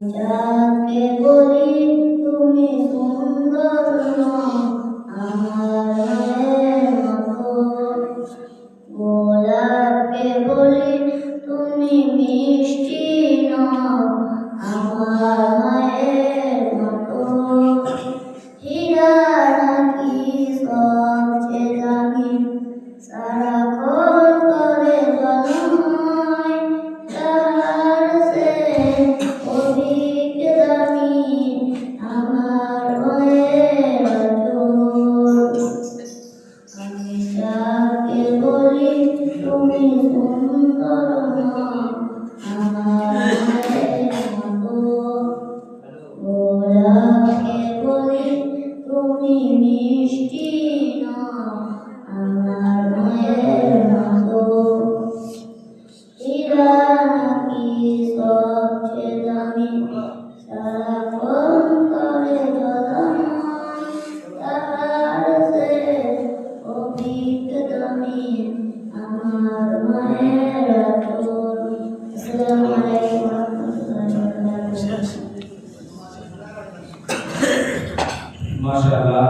যাকে বলি তুমি সুন্দর নও, আমার মায়ের মতো। গোলাপকে বলি তুমি মিষ্টি নও, আমার মায়ের মতো। হীরা নাকি সবচেয়ে দামি, সারাক্ষণ করে জ্বলময়, তাহার সে অধিক দামি আমার মায়ের আঁচল। আমি যাকে বলি তুমি সুন্দর নও, আমার মায়ের মতো। গোলাপকে বলি তুমি মিষ্টি নও, আমার মায়ের মতো। হীরা নাকি সবচেয়ে দামি, সারাক্ষণ করে জ্বলময়, তাহার সে অধিক দামি আমার মায়ের আঁচল। আসসালামু আলাইকুম ওয়া রাহমাতুল্লাহি ওয়া বারাকাতুহু। মাশাআল্লাহ।